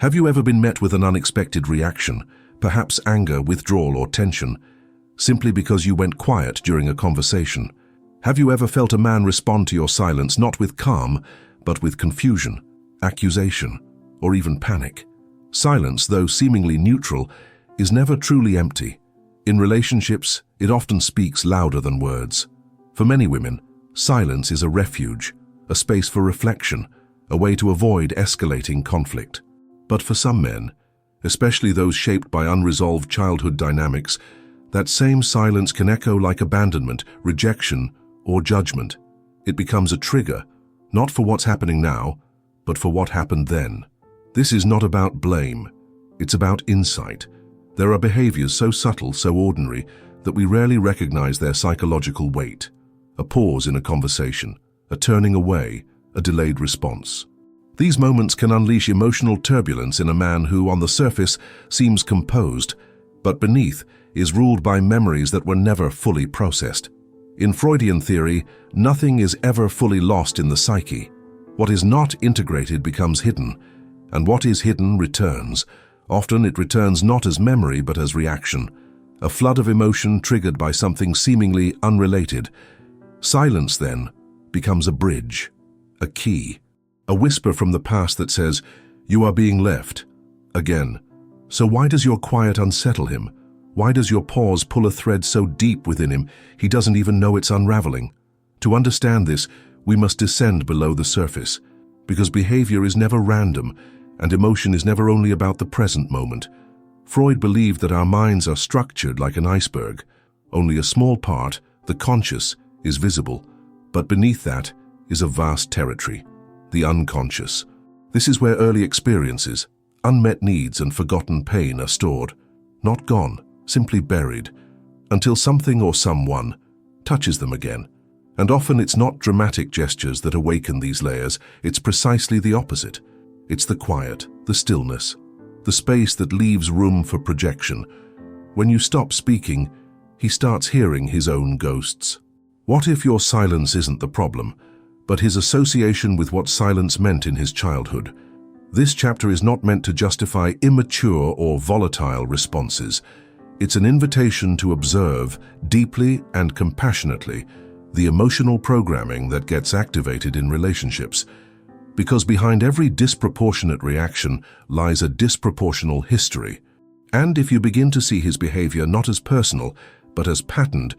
Have you ever been met with an unexpected reaction, perhaps anger, withdrawal, or tension, simply because you went quiet during a conversation? Have you ever felt a man respond to your silence not with calm, but with confusion, accusation, or even panic? Silence, though seemingly neutral, is never truly empty. In relationships, it often speaks louder than words. For many women, silence is a refuge, a space for reflection, a way to avoid escalating conflict. But for some men, especially those shaped by unresolved childhood dynamics, that same silence can echo like abandonment, rejection, or judgment. It becomes a trigger, not for what's happening now, but for what happened then. This is not about blame, it's about insight. There are behaviors so subtle, so ordinary, that we rarely recognize their psychological weight. A pause in a conversation, a turning away, a delayed response. These moments can unleash emotional turbulence in a man who, on the surface, seems composed, but beneath is ruled by memories that were never fully processed. In Freudian theory, nothing is ever fully lost in the psyche. What is not integrated becomes hidden, and what is hidden returns. Often it returns not as memory but as reaction, a flood of emotion triggered by something seemingly unrelated. Silence, then, becomes a bridge, a key, a whisper from the past that says, "You are being left." Again. So why does your quiet unsettle him? Why does your pause pull a thread so deep within him he doesn't even know it's unraveling? To understand this, we must descend below the surface, because behavior is never random, and emotion is never only about the present moment. Freud believed that our minds are structured like an iceberg. Only a small part, the conscious, is visible, but beneath that is a vast territory, the unconscious. This is where early experiences, unmet needs, and forgotten pain are stored, not gone, simply buried, until something or someone touches them again. And often it's not dramatic gestures that awaken these layers, it's precisely the opposite. It's the quiet, the stillness, the space that leaves room for projection. When you stop speaking, he starts hearing his own ghosts. What if your silence isn't the problem, but his association with what silence meant in his childhood? This chapter is not meant to justify immature or volatile responses. It's an invitation to observe, deeply and compassionately, the emotional programming that gets activated in relationships. Because behind every disproportionate reaction lies a disproportional history. And if you begin to see his behavior not as personal, but as patterned,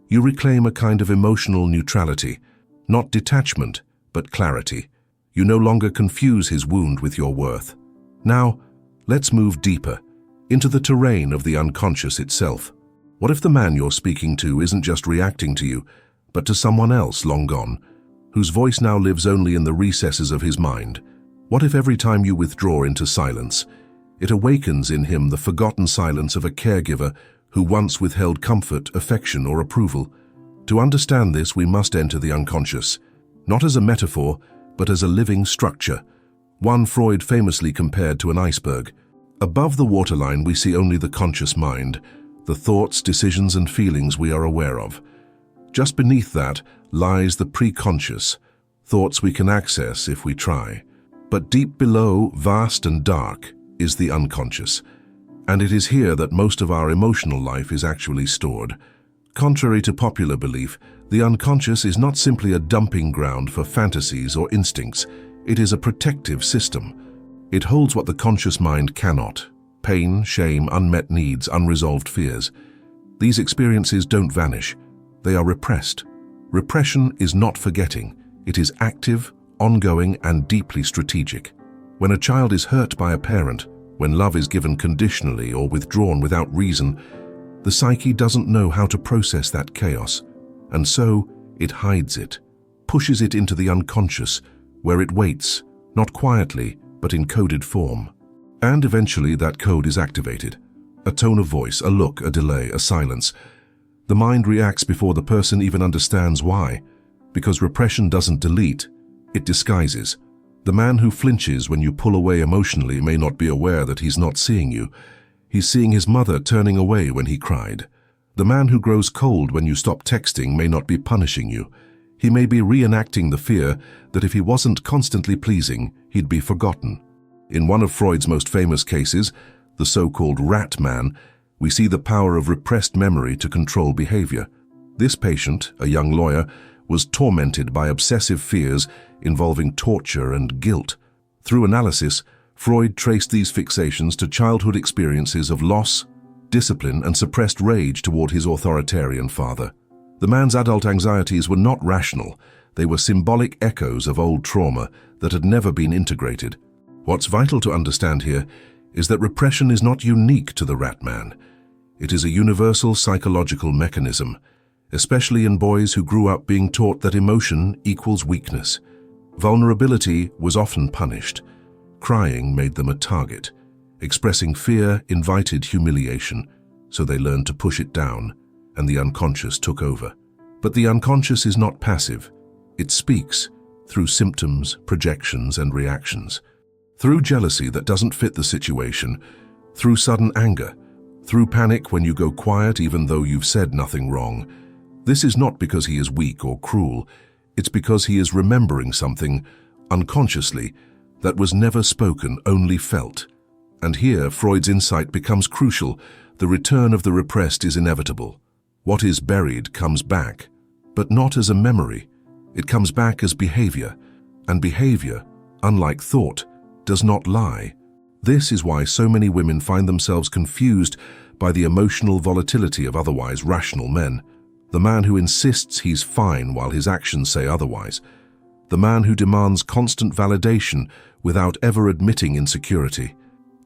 you reclaim a kind of emotional neutrality, not detachment, but clarity. You no longer confuse his wound with your worth. Now, let's move deeper, into the terrain of the unconscious itself. What if the man you're speaking to isn't just reacting to you, but to someone else long gone, whose voice now lives only in the recesses of his mind? What if every time you withdraw into silence, it awakens in him the forgotten silence of a caregiver who once withheld comfort, affection, or approval? To understand this, we must enter the unconscious, not as a metaphor, but as a living structure, one Freud famously compared to an iceberg. Above the waterline, we see only the conscious mind, the thoughts, decisions, and feelings we are aware of. Just beneath that lies the preconscious, thoughts we can access if we try. But deep below, vast and dark, is the unconscious. And it is here that most of our emotional life is actually stored. Contrary to popular belief, the unconscious is not simply a dumping ground for fantasies or instincts. It is a protective system. It holds what the conscious mind cannot: pain, shame, unmet needs, unresolved fears. These experiences don't vanish. They are repressed. Repression is not forgetting. It is active, ongoing, and deeply strategic. When a child is hurt by a parent, when love is given conditionally or withdrawn without reason, the psyche doesn't know how to process that chaos, and so it hides it, pushes it into the unconscious, where it waits, not quietly, but in coded form. And eventually that code is activated. A tone of voice, a look, a delay, a silence. The mind reacts before the person even understands why, because repression doesn't delete, it disguises. The man who flinches when you pull away emotionally may not be aware that he's not seeing you. He's seeing his mother turning away when he cried. The man who grows cold when you stop texting may not be punishing you. He may be reenacting the fear that if he wasn't constantly pleasing, he'd be forgotten. In one of Freud's most famous cases, the so-called rat man, we see the power of repressed memory to control behavior. This patient, a young lawyer, was tormented by obsessive fears involving torture and guilt. Through analysis, Freud traced these fixations to childhood experiences of loss, discipline, and suppressed rage toward his authoritarian father. The man's adult anxieties were not rational. They were symbolic echoes of old trauma that had never been integrated. What's vital to understand here is that repression is not unique to the rat man. It is a universal psychological mechanism, especially in boys who grew up being taught that emotion equals weakness. Vulnerability was often punished. Crying made them a target. Expressing fear invited humiliation, so they learned to push it down, and the unconscious took over. But the unconscious is not passive. It speaks through symptoms, projections, and reactions. Through jealousy that doesn't fit the situation, through sudden anger, through panic when you go quiet even though you've said nothing wrong. This is not because he is weak or cruel. It's because he is remembering something, unconsciously, that was never spoken, only felt. And here, Freud's insight becomes crucial. The return of the repressed is inevitable. What is buried comes back, but not as a memory. It comes back as behavior, and behavior, unlike thought, does not lie. This is why so many women find themselves confused by the emotional volatility of otherwise rational men. The man who insists he's fine while his actions say otherwise. The man who demands constant validation without ever admitting insecurity.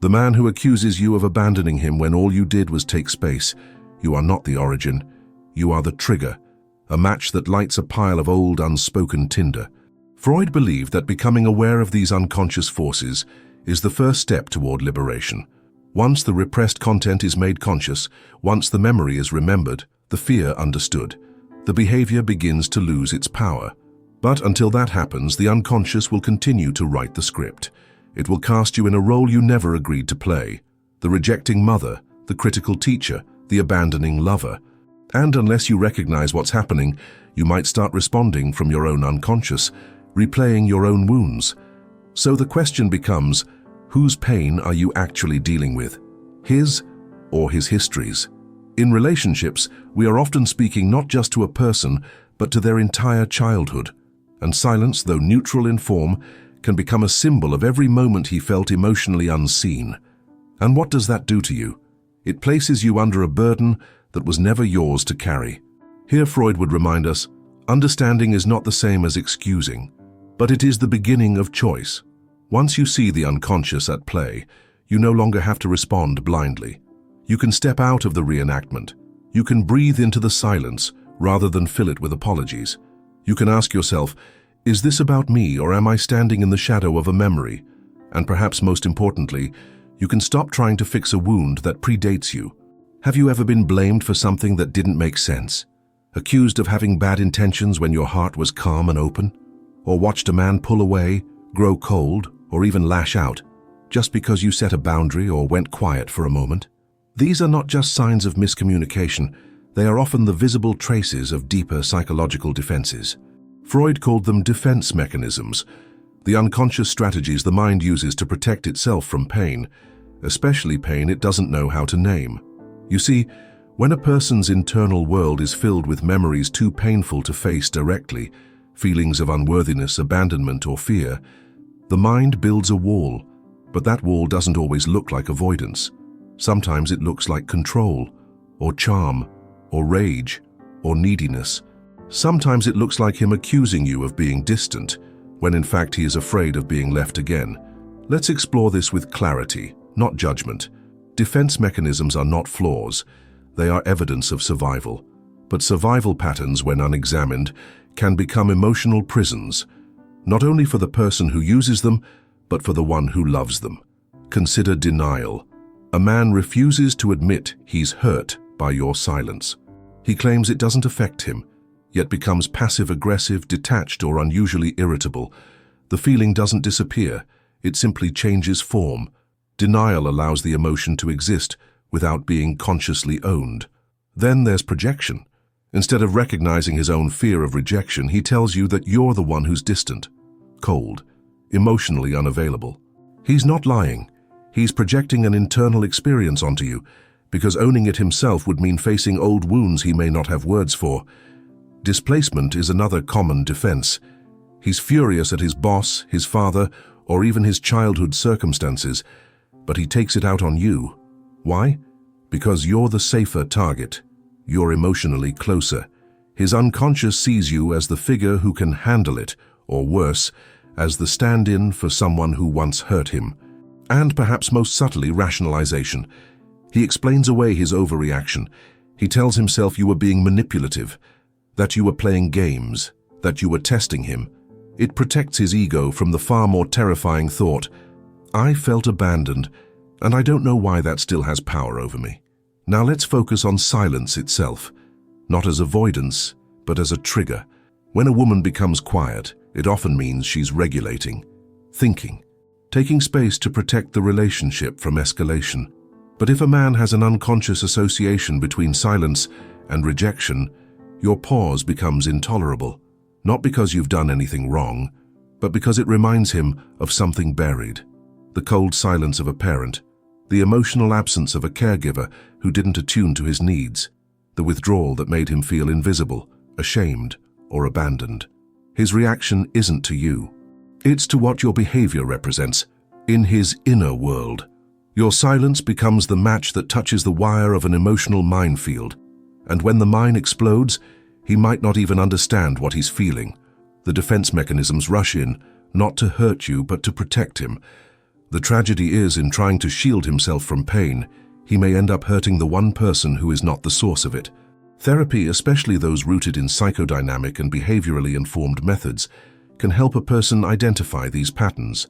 The man who accuses you of abandoning him when all you did was take space. You are not the origin. You are the trigger, a match that lights a pile of old unspoken tinder. Freud believed that becoming aware of these unconscious forces is the first step toward liberation. Once the repressed content is made conscious, once the memory is remembered, the fear understood, the behavior begins to lose its power. But until that happens, the unconscious will continue to write the script. It will cast you in a role you never agreed to play. The rejecting mother, the critical teacher, the abandoning lover. And unless you recognize what's happening, you might start responding from your own unconscious, replaying your own wounds. So the question becomes, whose pain are you actually dealing with? His or his histories? In relationships, we are often speaking not just to a person, but to their entire childhood. And silence, though neutral in form, can become a symbol of every moment he felt emotionally unseen. And what does that do to you? It places you under a burden that was never yours to carry. Here Freud would remind us, understanding is not the same as excusing, but it is the beginning of choice. Once you see the unconscious at play, you no longer have to respond blindly. You can step out of the reenactment. You can breathe into the silence rather than fill it with apologies. You can ask yourself, is this about me or am I standing in the shadow of a memory? And perhaps most importantly, you can stop trying to fix a wound that predates you. Have you ever been blamed for something that didn't make sense? Accused of having bad intentions when your heart was calm and open? Or watched a man pull away, grow cold, or even lash out, just because you set a boundary or went quiet for a moment? These are not just signs of miscommunication, they are often the visible traces of deeper psychological defenses. Freud called them defense mechanisms, the unconscious strategies the mind uses to protect itself from pain, especially pain it doesn't know how to name. You see, when a person's internal world is filled with memories too painful to face directly, feelings of unworthiness, abandonment, or fear, the mind builds a wall, but that wall doesn't always look like avoidance. Sometimes it looks like control, or charm, or rage, or neediness. Sometimes it looks like him accusing you of being distant, when in fact he is afraid of being left again. Let's explore this with clarity, not judgment. Defense mechanisms are not flaws. They are evidence of survival. But survival patterns, when unexamined, can become emotional prisons, not only for the person who uses them, but for the one who loves them. Consider denial. A man refuses to admit he's hurt by your silence. He claims it doesn't affect him, yet becomes passive-aggressive, detached, or unusually irritable. The feeling doesn't disappear, it simply changes form. Denial allows the emotion to exist without being consciously owned. Then there's projection. Instead of recognizing his own fear of rejection, he tells you that you're the one who's distant, cold, emotionally unavailable. He's not lying. He's projecting an internal experience onto you, because owning it himself would mean facing old wounds he may not have words for. Displacement is another common defense. He's furious at his boss, his father, or even his childhood circumstances, but he takes it out on you. Why? Because you're the safer target. You're emotionally closer. His unconscious sees you as the figure who can handle it, or worse, as the stand-in for someone who once hurt him. And perhaps most subtly, rationalization. He explains away his overreaction. He tells himself you were being manipulative, that you were playing games, that you were testing him. It protects his ego from the far more terrifying thought, I felt abandoned, and I don't know why that still has power over me. Now let's focus on silence itself, not as avoidance, but as a trigger. When a woman becomes quiet, it often means she's regulating, thinking, taking space to protect the relationship from escalation. But if a man has an unconscious association between silence and rejection, your pause becomes intolerable, not because you've done anything wrong, but because it reminds him of something buried. The cold silence of a parent, the emotional absence of a caregiver who didn't attune to his needs, the withdrawal that made him feel invisible, ashamed, or abandoned. His reaction isn't to you. It's to what your behavior represents, in his inner world. Your silence becomes the match that touches the wire of an emotional minefield, and when the mine explodes, he might not even understand what he's feeling. The defense mechanisms rush in, not to hurt you, but to protect him. The tragedy is, in trying to shield himself from pain, he may end up hurting the one person who is not the source of it. Therapy, especially those rooted in psychodynamic and behaviorally informed methods, can help a person identify these patterns.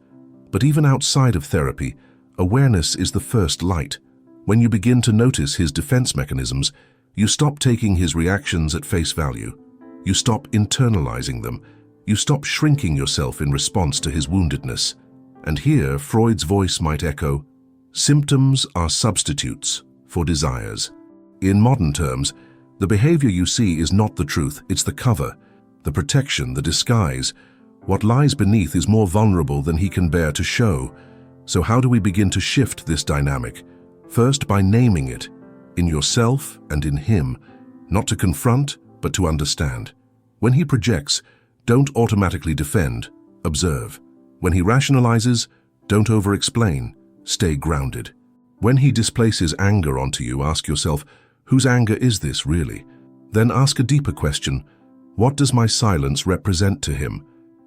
But even outside of therapy, awareness is the first light. When you begin to notice his defense mechanisms, you stop taking his reactions at face value. You stop internalizing them. You stop shrinking yourself in response to his woundedness. And here, Freud's voice might echo, symptoms are substitutes for desires. In modern terms, the behavior you see is not the truth, it's the cover, the protection, the disguise. What lies beneath is more vulnerable than he can bear to show. So how do we begin to shift this dynamic? First, by naming it, in yourself and in him, not to confront, but to understand. When he projects, don't automatically defend, observe. When he rationalizes, don't over-explain, stay grounded. When he displaces anger onto you, ask yourself, whose anger is this really? Then ask a deeper question, what does my silence represent to him?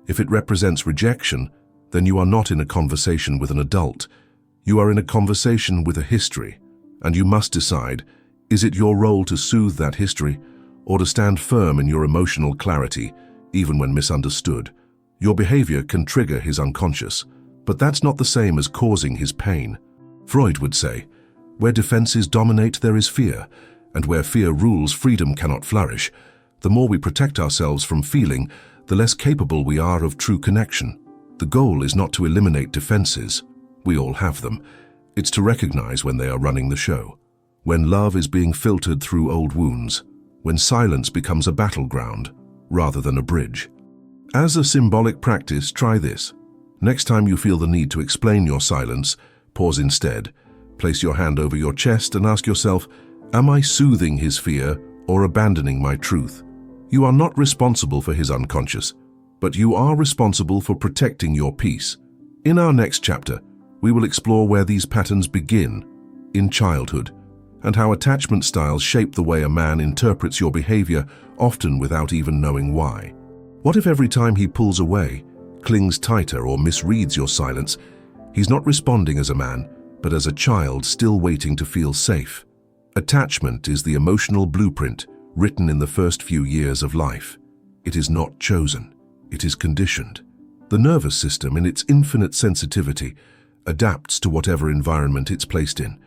If it represents rejection, then you are not in a conversation with an adult. You are in a conversation with a history, and you must decide, is it your role to soothe that history, or to stand firm in your emotional clarity, even when misunderstood? Your behavior can trigger his unconscious, but that's not the same as causing his pain. Freud would say, where defenses dominate, there is fear, and where fear rules, freedom cannot flourish. The more we protect ourselves from feeling, the less capable we are of true connection. The goal is not to eliminate defenses. We all have them. It's to recognize when they are running the show, when love is being filtered through old wounds, when silence becomes a battleground rather than a bridge. As a symbolic practice, try this. Next time you feel the need to explain your silence, pause instead. Place your hand over your chest and ask yourself, am I soothing his fear or abandoning my truth? You are not responsible for his unconscious, but you are responsible for protecting your peace. In our next chapter, we will explore where these patterns begin, in childhood, and how attachment styles shape the way a man interprets your behavior, often without even knowing why. What if every time he pulls away, clings tighter, or misreads your silence, he's not responding as a man, but as a child still waiting to feel safe? Attachment is the emotional blueprint written in the first few years of life. It is not chosen, it is conditioned. The nervous system, in its infinite sensitivity, adapts to whatever environment it's placed in,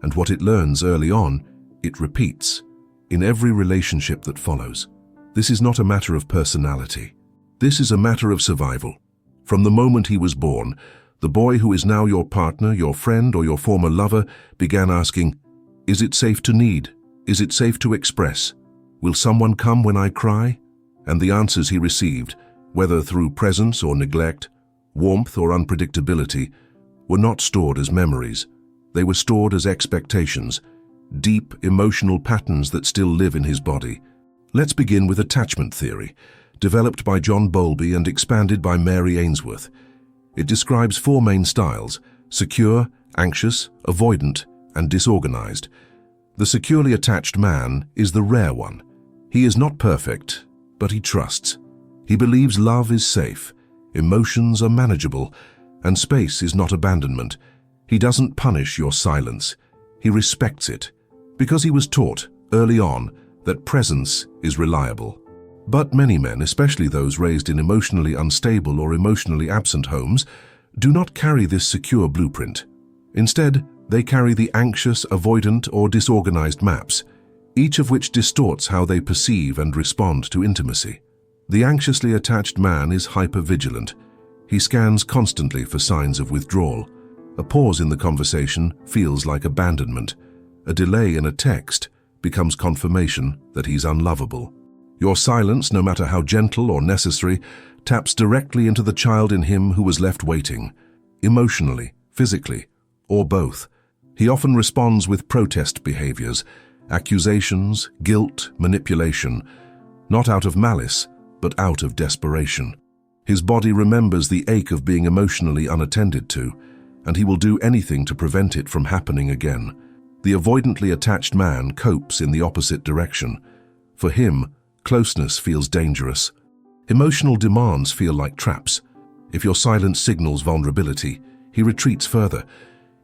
and what it learns early on, it repeats in every relationship that follows. This is not a matter of personality. This is a matter of survival. From the moment he was born, the boy who is now your partner, your friend, or your former lover began asking, is it safe to need? Is it safe to express? Will someone come when I cry? And the answers he received, whether through presence or neglect, warmth or unpredictability, were not stored as memories. They were stored as expectations, deep emotional patterns that still live in his body. Let's begin with attachment theory, developed by John Bowlby and expanded by Mary Ainsworth. It describes four main styles: secure, anxious, avoidant, and disorganized. The securely attached man is the rare one. He is not perfect, but he trusts. He believes love is safe, emotions are manageable, and space is not abandonment. He doesn't punish your silence. He respects it, because he was taught early on that presence is reliable. But many men, especially those raised in emotionally unstable or emotionally absent homes, do not carry this secure blueprint. Instead, they carry the anxious, avoidant, or disorganized maps, each of which distorts how they perceive and respond to intimacy. The anxiously attached man is hypervigilant. He scans constantly for signs of withdrawal. A pause in the conversation feels like abandonment. A delay in a text becomes confirmation that he's unlovable. Your silence, no matter how gentle or necessary, taps directly into the child in him who was left waiting, emotionally, physically, or both. He often responds with protest behaviors, accusations, guilt, manipulation, not out of malice, but out of desperation. His body remembers the ache of being emotionally unattended to, and he will do anything to prevent it from happening again. The avoidantly attached man copes in the opposite direction. For him, closeness feels dangerous. Emotional demands feel like traps. If your silence signals vulnerability, he retreats further.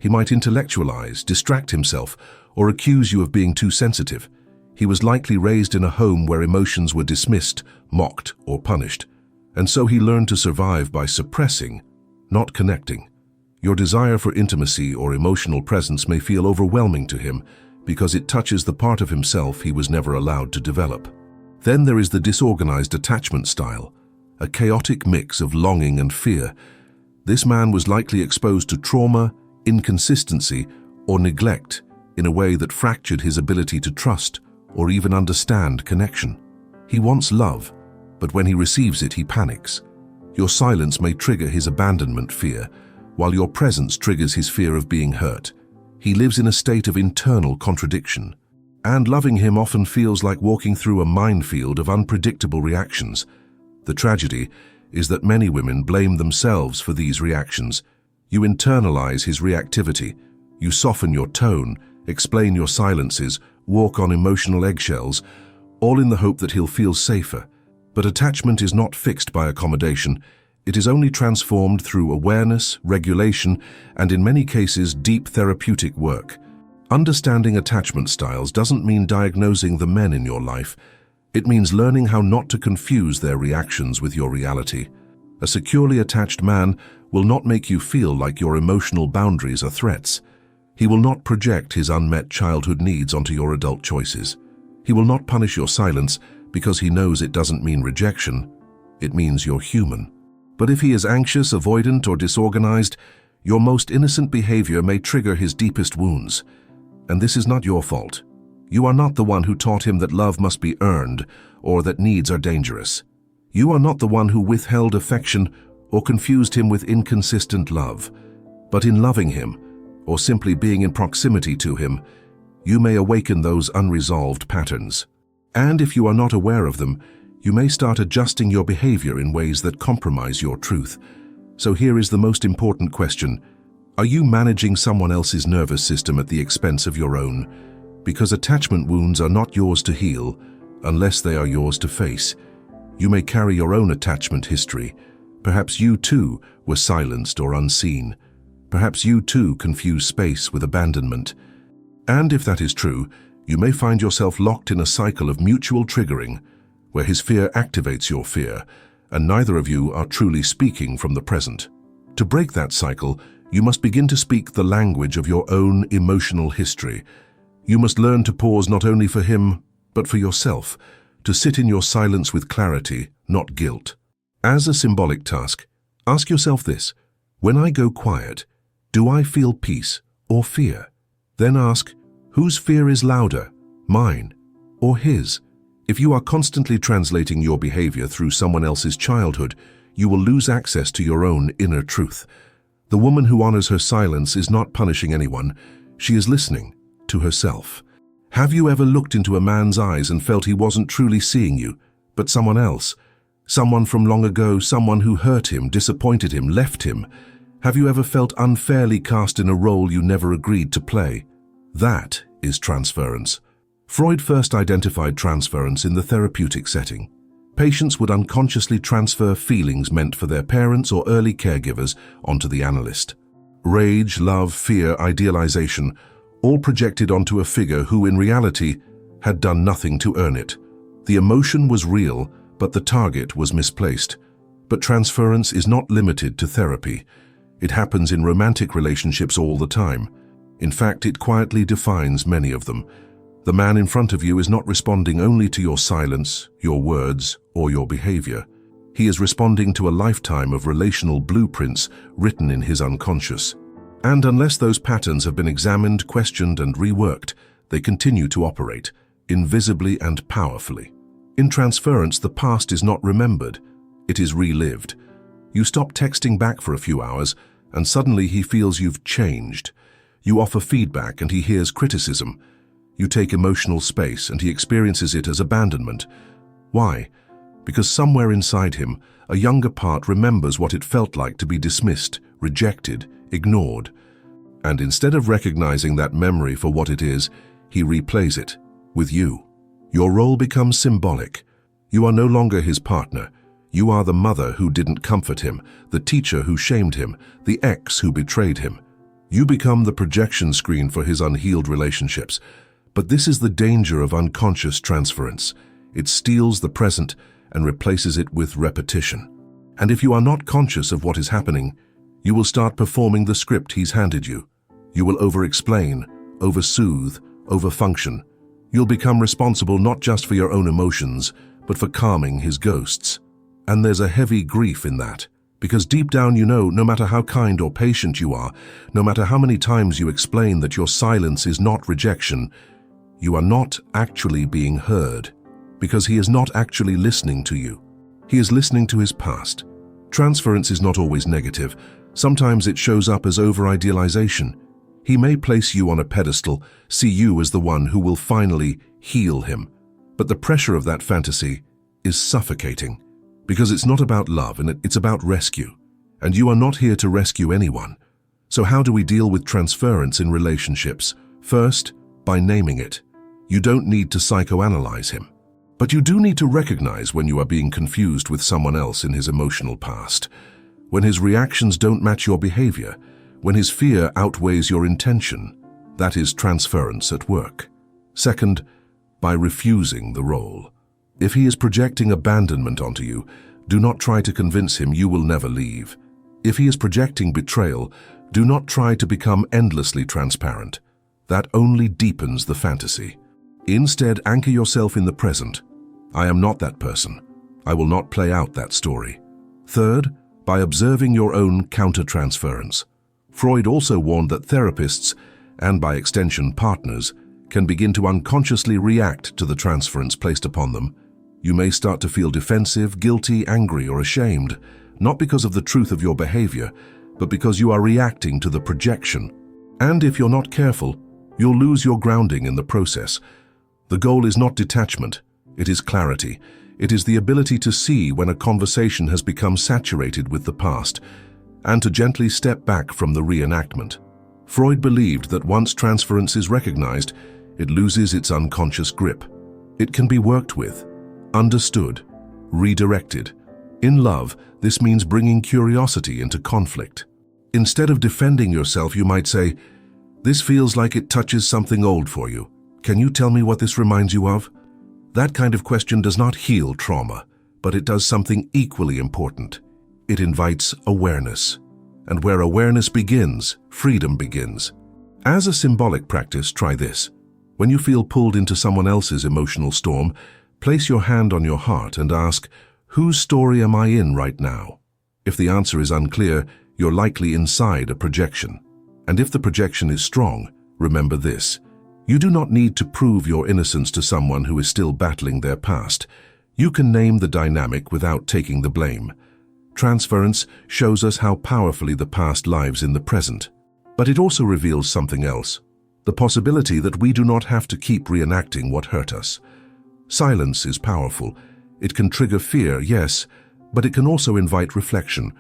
He might intellectualize, distract himself, or accuse you of being too sensitive. He was likely raised in a home where emotions were dismissed, mocked, or punished. And so he learned to survive by suppressing, not connecting. Your desire for intimacy or emotional presence may feel overwhelming to him because it touches the part of himself he was never allowed to develop. Then there is the disorganized attachment style, a chaotic mix of longing and fear. This man was likely exposed to trauma, inconsistency, or neglect in a way that fractured his ability to trust or even understand connection. He wants love, but when he receives it, he panics. Your silence may trigger his abandonment fear, while your presence triggers his fear of being hurt. He lives in a state of internal contradiction, and loving him often feels like walking through a minefield of unpredictable reactions. The tragedy is that many women blame themselves for these reactions. You internalize his reactivity. You soften your tone, explain your silences, walk on emotional eggshells, all in the hope that he'll feel safer. But attachment is not fixed by accommodation. It is only transformed through awareness, regulation, and in many cases, deep therapeutic work. Understanding attachment styles doesn't mean diagnosing the men in your life. It means learning how not to confuse their reactions with your reality. A securely attached man will not make you feel like your emotional boundaries are threats. He will not project his unmet childhood needs onto your adult choices. He will not punish your silence because he knows it doesn't mean rejection. It means you're human. But if he is anxious, avoidant, or disorganized, your most innocent behavior may trigger his deepest wounds. And this is not your fault. You are not the one who taught him that love must be earned or that needs are dangerous. You are not the one who withheld affection or confused him with inconsistent love. But in loving him, or simply being in proximity to him, you may awaken those unresolved patterns. And if you are not aware of them, you may start adjusting your behavior in ways that compromise your truth. So here is the most important question. Are you managing someone else's nervous system at the expense of your own? Because attachment wounds are not yours to heal unless they are yours to face. You may carry your own attachment history. Perhaps you too were silenced or unseen. Perhaps you too confuse space with abandonment. And if that is true, you may find yourself locked in a cycle of mutual triggering, where his fear activates your fear, and neither of you are truly speaking from the present. To break that cycle, you must begin to speak the language of your own emotional history. You must learn to pause not only for him, but for yourself, to sit in your silence with clarity, not guilt. As a symbolic task, ask yourself this: when I go quiet, do I feel peace or fear? Then ask, whose fear is louder, mine or his? If you are constantly translating your behavior through someone else's childhood, you will lose access to your own inner truth. The woman who honors her silence is not punishing anyone. She is listening to herself. Have you ever looked into a man's eyes and felt he wasn't truly seeing you, but someone else? Someone from long ago, someone who hurt him, disappointed him, left him. Have you ever felt unfairly cast in a role you never agreed to play? That is transference. Freud first identified transference in the therapeutic setting. Patients would unconsciously transfer feelings meant for their parents or early caregivers onto the analyst. Rage, love, fear, idealization, all projected onto a figure who in reality had done nothing to earn it. The emotion was real, but the target was misplaced. But transference is not limited to therapy. It happens in romantic relationships all the time. In fact, it quietly defines many of them. The man in front of you is not responding only to your silence, your words, or your behavior. He is responding to a lifetime of relational blueprints written in his unconscious. And unless those patterns have been examined, questioned, and reworked, they continue to operate, invisibly and powerfully. In transference, the past is not remembered, it is relived. You stop texting back for a few hours, and suddenly he feels you've changed. You offer feedback and he hears criticism. You take emotional space and he experiences it as abandonment. Why? Because somewhere inside him, a younger part remembers what it felt like to be dismissed, rejected, ignored. And instead of recognizing that memory for what it is, he replays it with you. Your role becomes symbolic. You are no longer his partner. You are the mother who didn't comfort him, the teacher who shamed him, the ex who betrayed him. You become the projection screen for his unhealed relationships. But this is the danger of unconscious transference. It steals the present and replaces it with repetition. And if you are not conscious of what is happening, you will start performing the script he's handed you. You will over-explain, over-soothe, over-function. You'll become responsible not just for your own emotions, but for calming his ghosts. And there's a heavy grief in that, because deep down you know, no matter how kind or patient you are, no matter how many times you explain that your silence is not rejection, you are not actually being heard, because he is not actually listening to you. He is listening to his past. Transference is not always negative. Sometimes it shows up as over-idealization. He may place you on a pedestal, see you as the one who will finally heal him. But the pressure of that fantasy is suffocating, because it's not about love and it's about rescue. And you are not here to rescue anyone. So how do we deal with transference in relationships? First, by naming it. You don't need to psychoanalyze him. But you do need to recognize when you are being confused with someone else in his emotional past, when his reactions don't match your behavior, when his fear outweighs your intention. That is transference at work. Second, by refusing the role. If he is projecting abandonment onto you, do not try to convince him you will never leave. If he is projecting betrayal, do not try to become endlessly transparent. That only deepens the fantasy. Instead, anchor yourself in the present. I am not that person. I will not play out that story. Third, by observing your own countertransference. Freud also warned that therapists, and by extension partners, can begin to unconsciously react to the transference placed upon them. You may start to feel defensive, guilty, angry, or ashamed, not because of the truth of your behavior, but because you are reacting to the projection. And if you're not careful, you'll lose your grounding in the process. The goal is not detachment, it is clarity. It is the ability to see when a conversation has become saturated with the past, and to gently step back from the reenactment. Freud believed that once transference is recognized, it loses its unconscious grip. It can be worked with, understood, redirected. In love, this means bringing curiosity into conflict. Instead of defending yourself, you might say, "This feels like it touches something old for you. Can you tell me what this reminds you of?" That kind of question does not heal trauma, but it does something equally important. It invites awareness. And where awareness begins, freedom begins. As a symbolic practice, try this. When you feel pulled into someone else's emotional storm, place your hand on your heart and ask, "Whose story am I in right now?" If the answer is unclear, you're likely inside a projection. And if the projection is strong, remember this. You do not need to prove your innocence to someone who is still battling their past. You can name the dynamic without taking the blame. Transference shows us how powerfully the past lives in the present. But it also reveals something else, the possibility that we do not have to keep reenacting what hurt us. Silence is powerful. It can trigger fear, yes, but it can also invite reflection.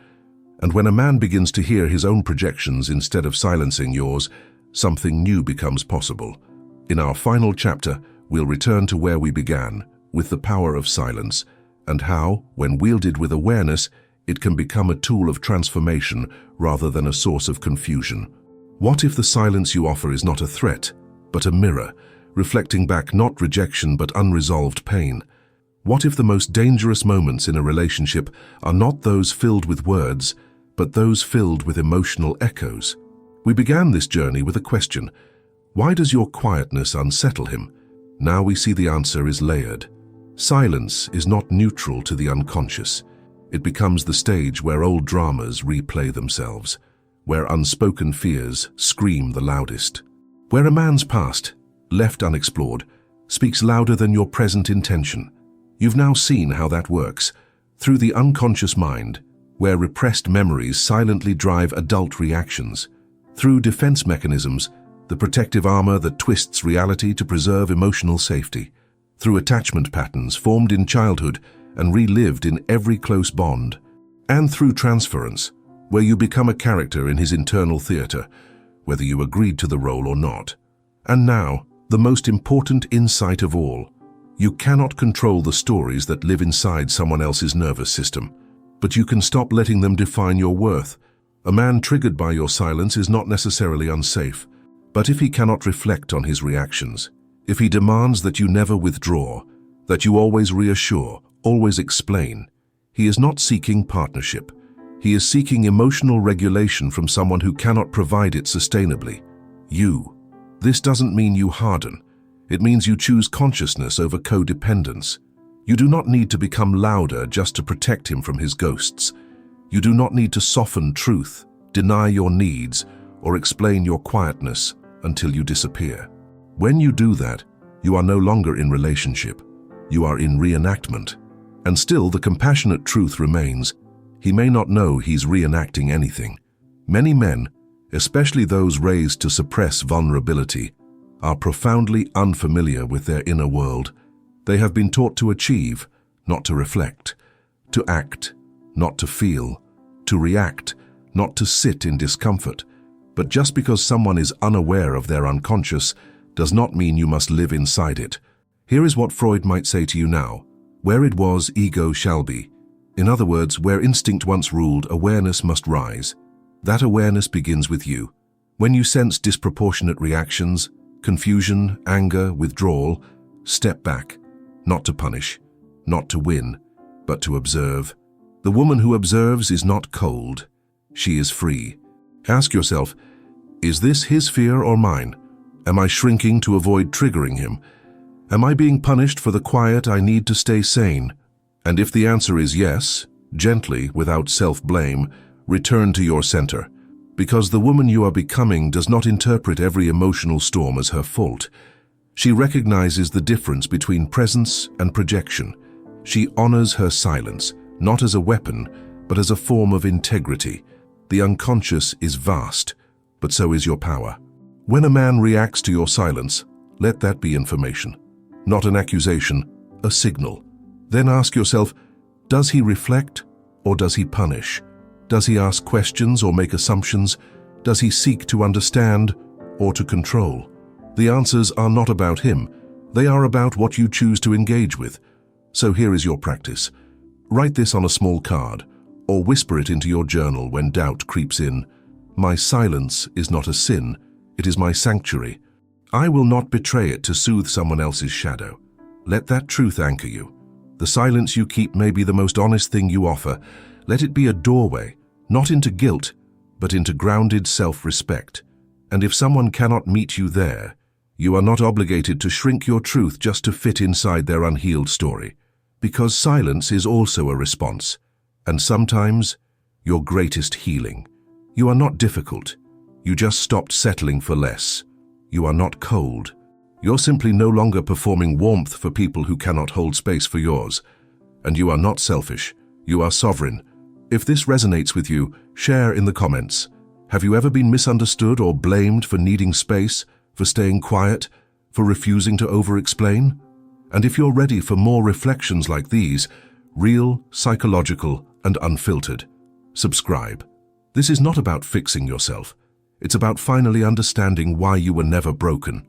And when a man begins to hear his own projections instead of silencing yours, something new becomes possible. In our final chapter, we'll return to where we began, with the power of silence, and how, when wielded with awareness, it can become a tool of transformation rather than a source of confusion. What if the silence you offer is not a threat, but a mirror, reflecting back not rejection but unresolved pain? What if the most dangerous moments in a relationship are not those filled with words, but those filled with emotional echoes? We began this journey with a question: why does your quietness unsettle him? Now we see the answer is layered. Silence is not neutral to the unconscious. It becomes the stage where old dramas replay themselves, where unspoken fears scream the loudest, where a man's past, left unexplored, speaks louder than your present intention. You've now seen how that works, through the unconscious mind, where repressed memories silently drive adult reactions, through defense mechanisms, the protective armor that twists reality to preserve emotional safety, through attachment patterns formed in childhood and relived in every close bond, and through transference, where you become a character in his internal theater, whether you agreed to the role or not. And now, the most important insight of all: you cannot control the stories that live inside someone else's nervous system, but you can stop letting them define your worth. A man triggered by your silence is not necessarily unsafe, but if he cannot reflect on his reactions, if he demands that you never withdraw, that you always reassure, always explain, he is not seeking partnership. He is seeking emotional regulation from someone who cannot provide it sustainably. You. This doesn't mean you harden. It means you choose consciousness over codependence. You do not need to become louder just to protect him from his ghosts. You do not need to soften truth, deny your needs, or explain your quietness until you disappear. When you do that, you are no longer in relationship. You are in reenactment. And still, the compassionate truth remains: he may not know he's reenacting anything. Many men, especially those raised to suppress vulnerability, are profoundly unfamiliar with their inner world. They have been taught to achieve, not to reflect, to act, not to feel, to react, not to sit in discomfort. But just because someone is unaware of their unconscious does not mean you must live inside it. Here is what Freud might say to you now: where it was, ego shall be. In other words, where instinct once ruled, awareness must rise. That awareness begins with you. When you sense disproportionate reactions, confusion, anger, withdrawal, step back, not to punish, not to win, but to observe. The woman who observes is not cold. She is free. Ask yourself, is this his fear or mine? Am I shrinking to avoid triggering him? Am I being punished for the quiet I need to stay sane? And if the answer is yes, gently, without self-blame, return to your center. Because the woman you are becoming does not interpret every emotional storm as her fault. She recognizes the difference between presence and projection. She honors her silence, not as a weapon, but as a form of integrity. The unconscious is vast, but so is your power. When a man reacts to your silence, let that be information, not an accusation, a signal. Then ask yourself, does he reflect or does he punish? Does he ask questions or make assumptions? Does he seek to understand or to control? The answers are not about him. They are about what you choose to engage with. So here is your practice. Write this on a small card, or whisper it into your journal when doubt creeps in. My silence is not a sin. It is my sanctuary. I will not betray it to soothe someone else's shadow. Let that truth anchor you. The silence you keep may be the most honest thing you offer. Let it be a doorway, not into guilt, but into grounded self-respect. And if someone cannot meet you there, you are not obligated to shrink your truth just to fit inside their unhealed story. Because silence is also a response, and sometimes your greatest healing. You are not difficult. You just stopped settling for less. You are not cold. You're simply no longer performing warmth for people who cannot hold space for yours. And you are not selfish. You are sovereign. If this resonates with you, share in the comments. Have you ever been misunderstood or blamed for needing space, for staying quiet, for refusing to over-explain? And if you're ready for more reflections like these, real, psychological, and unfiltered, subscribe. This is not about fixing yourself. It's about finally understanding why you were never broken.